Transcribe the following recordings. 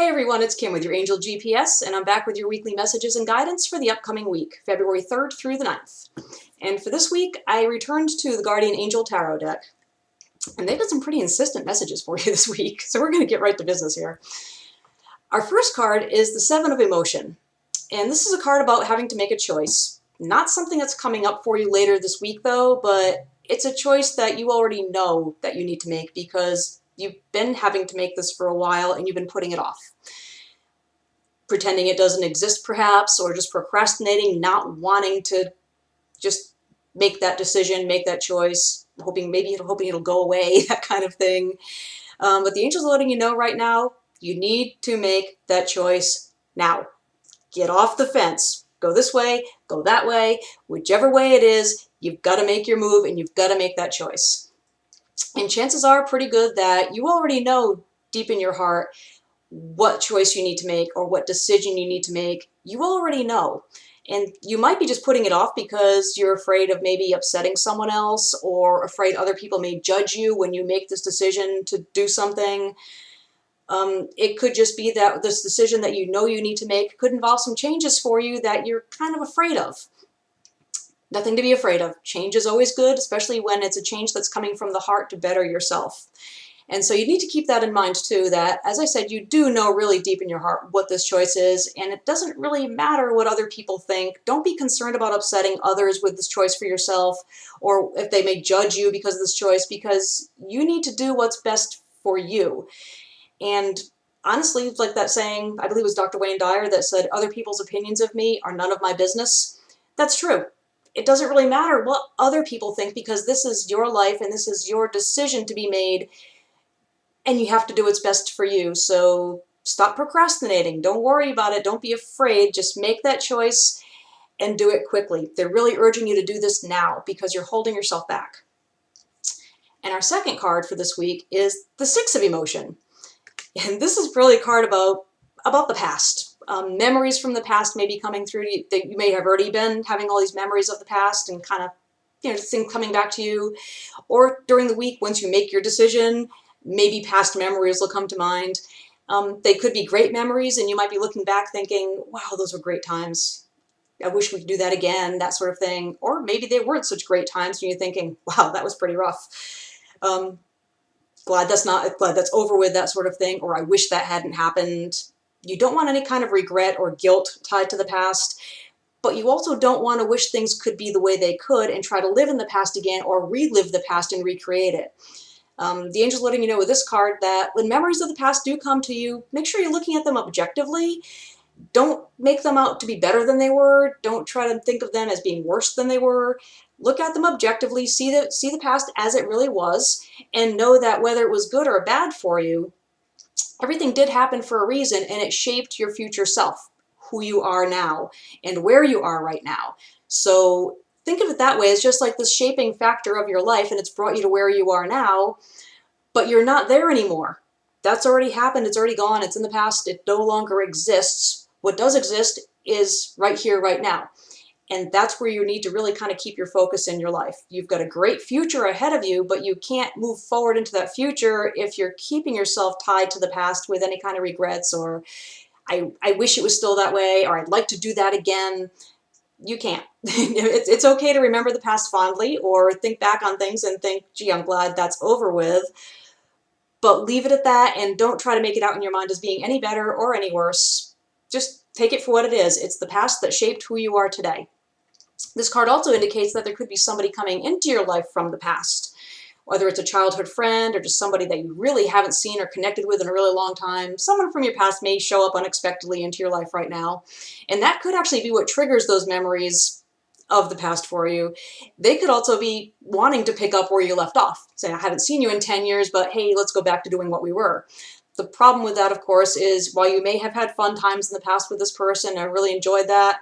Hey everyone, it's Kim with your Angel GPS, and I'm back with your weekly messages and guidance for the upcoming week, February 3rd through the 9th. And for this week, I returned to the Guardian Angel Tarot deck, and they've got some pretty insistent messages for you this week, so we're going to get right to business here. Our first card is the Seven of Emotion, and this is a card about having to make a choice. Not something that's coming up for you later this week though, but it's a choice that you already know that you need to make because you've been having to make this for a while and you've been putting it off. Pretending it doesn't exist perhaps, or just procrastinating, not wanting to just make that decision, make that choice, hoping it'll go away, that kind of thing. But the angels are letting you know right now, you need to make that choice now. Get off the fence. Go this way, go that way, whichever way it is, you've got to make your move and you've got to make that choice. And chances are pretty good that you already know deep in your heart what choice you need to make or what decision you need to make. You already know. And you might be just putting it off because you're afraid of maybe upsetting someone else, or afraid other people may judge you when you make this decision to do something. It could just be that this decision that you know you need to make could involve some changes for you that you're kind of afraid of. Nothing to be afraid of. Change is always good, especially when it's a change that's coming from the heart to better yourself. And so you need to keep that in mind too, that, as I said, you do know really deep in your heart what this choice is, and it doesn't really matter what other people think. Don't be concerned about upsetting others with this choice for yourself, or if they may judge you because of this choice, because you need to do what's best for you. And honestly, like that saying, I believe it was Dr. Wayne Dyer that said, other people's opinions of me are none of my business. That's true. It doesn't really matter what other people think, because this is your life and this is your decision to be made, and you have to do what's best for you. So stop procrastinating. Don't worry about it. Don't be afraid. Just make that choice and do it quickly. They're really urging you to do this now because you're holding yourself back. And our second card for this week is the Six of Emotion. And this is really a card about the past. Memories from the past may be coming through to you. You may have already been having all these memories of the past and kind of, things coming back to you. Or during the week, once you make your decision, maybe past memories will come to mind. They could be great memories, and you might be looking back thinking, wow, those were great times. I wish we could do that again, that sort of thing. Or maybe they weren't such great times, and you're thinking, wow, that was pretty rough. Glad that's over with, that sort of thing. Or I wish that hadn't happened. You don't want any kind of regret or guilt tied to the past, but you also don't want to wish things could be the way they could and try to live in the past again or relive the past and recreate it. The angel's letting you know with this card that when memories of the past do come to you, make sure you're looking at them objectively. Don't make them out to be better than they were. Don't try to think of them as being worse than they were. Look at them objectively, see the past as it really was, and know that whether it was good or bad for you, everything did happen for a reason, and it shaped your future self, who you are now, and where you are right now. So think of it that way. It's just like this shaping factor of your life, and it's brought you to where you are now, but you're not there anymore. That's already happened. It's already gone. It's in the past. It no longer exists. What does exist is right here, right now. And that's where you need to really kind of keep your focus in your life. You've got a great future ahead of you, but you can't move forward into that future if you're keeping yourself tied to the past with any kind of regrets, or I wish it was still that way, or I'd like to do that again. You can't. It's okay to remember the past fondly, or think back on things and think, gee, I'm glad that's over with. But leave it at that, and don't try to make it out in your mind as being any better or any worse. Just take it for what it is. It's the past that shaped who you are today. This card also indicates that there could be somebody coming into your life from the past, whether it's a childhood friend or just somebody that you really haven't seen or connected with in a really long time. Someone from your past may show up unexpectedly into your life right now, and that could actually be what triggers those memories of the past for you. They could also be wanting to pick up where you left off. Say, I haven't seen you in 10 years, but hey, let's go back to doing what we were. The problem with that, of course, is while you may have had fun times in the past with this person and really enjoyed that,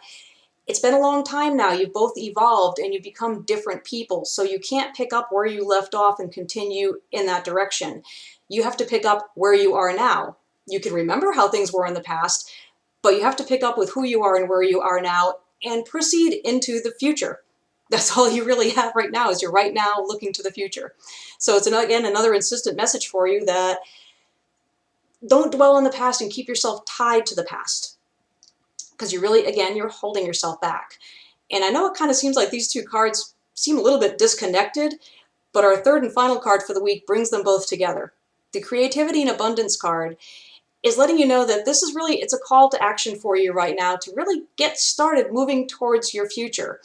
it's been a long time now. You've both evolved and you've become different people. So you can't pick up where you left off and continue in that direction. You have to pick up where you are now. You can remember how things were in the past, but you have to pick up with who you are and where you are now and proceed into the future. That's all you really have right now, is you're right now looking to the future. So it's, again, another insistent message for you that Don't dwell on the past and keep yourself tied to the past, because you really, again, you're holding yourself back. And I know it kind of seems like these two cards seem a little bit disconnected, but our third and final card for the week brings them both together. The Creativity and Abundance card is letting you know that this is really, it's a call to action for you right now to really get started moving towards your future.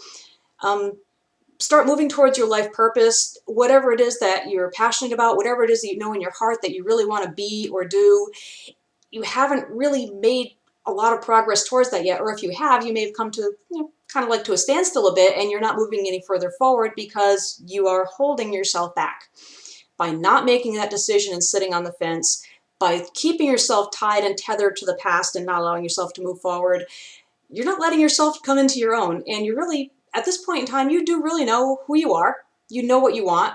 Start moving towards your life purpose, whatever it is that you're passionate about, whatever it is that you know in your heart that you really want to be or do. You haven't really made a lot of progress towards that yet, or if you have, you may have come to, kind of like to a standstill a bit, and you're not moving any further forward because you are holding yourself back. By not making that decision and sitting on the fence, by keeping yourself tied and tethered to the past and not allowing yourself to move forward, you're not letting yourself come into your own. And you really, at this point in time, you do really know who you are. You know what you want.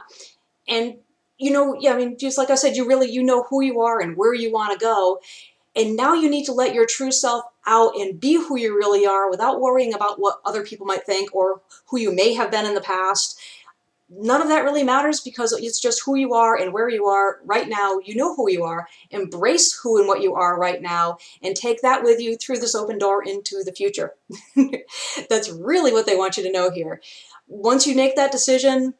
And just like I said, you know who you are and where you want to go. And now you need to let your true self out and be who you really are without worrying about what other people might think or who you may have been in the past. None of that really matters, because it's just who you are and where you are right now. You know who you are. Embrace who and what you are right now and take that with you through this open door into the future. That's really what they want you to know here. Once you make that decision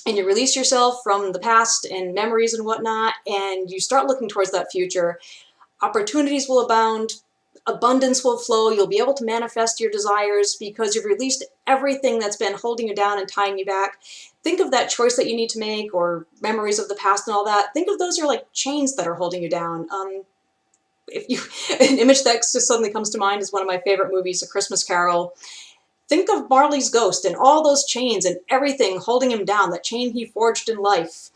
and you release yourself from the past and memories and whatnot, and you start looking towards that future, opportunities will abound, abundance will flow, you'll be able to manifest your desires because you've released everything that's been holding you down and tying you back. Think of that choice that you need to make, or memories of the past and all that. Think of those are like chains that are holding you down. An image that just suddenly comes to mind is one of my favorite movies, A Christmas Carol. Think of Marley's ghost and all those chains and everything holding him down, that chain he forged in life.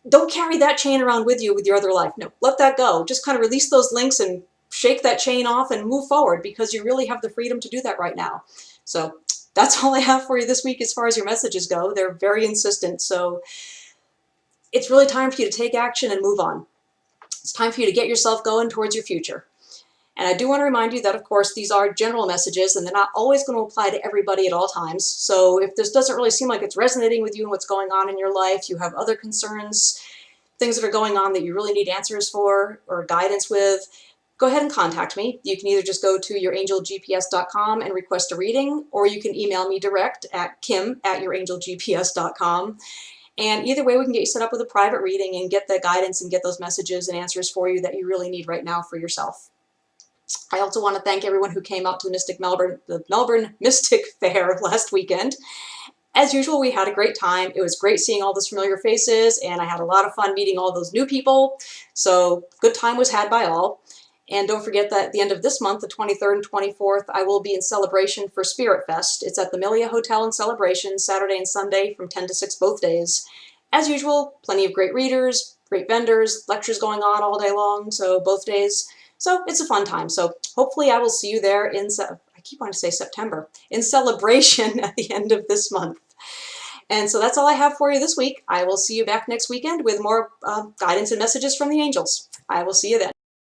Don't carry that chain around with you with your other life. No, let that go. Just kind of release those links and shake that chain off and move forward, because you really have the freedom to do that right now. So that's all I have for you this week as far as your messages go. They're very insistent. So it's really time for you to take action and move on. It's time for you to get yourself going towards your future. And I do want to remind you that, of course, these are general messages and they're not always going to apply to everybody at all times. So if this doesn't really seem like it's resonating with you and what's going on in your life, you have other concerns, things that are going on that you really need answers for or guidance with, go ahead and contact me. You can either just go to yourangelgps.com and request a reading, or you can email me direct at kim@yourangelgps.com. And either way, we can get you set up with a private reading and get the guidance and get those messages and answers for you that you really need right now for yourself. I also want to thank everyone who came out to the Melbourne Mystic Fair last weekend. As usual, we had a great time. It was great seeing all those familiar faces, and I had a lot of fun meeting all those new people. So good time was had by all. And don't forget that at the end of this month, the 23rd and 24th, I will be in Celebration for Spirit Fest. It's at the Melia Hotel in Celebration, Saturday and Sunday from 10 to 6 both days. As usual, plenty of great readers, great vendors, lectures going on all day long, so both days. So it's a fun time. So hopefully I will see you there I keep wanting to say September, in Celebration at the end of this month. And so that's all I have for you this week. I will see you back next weekend with more guidance and messages from the angels. I will see you then.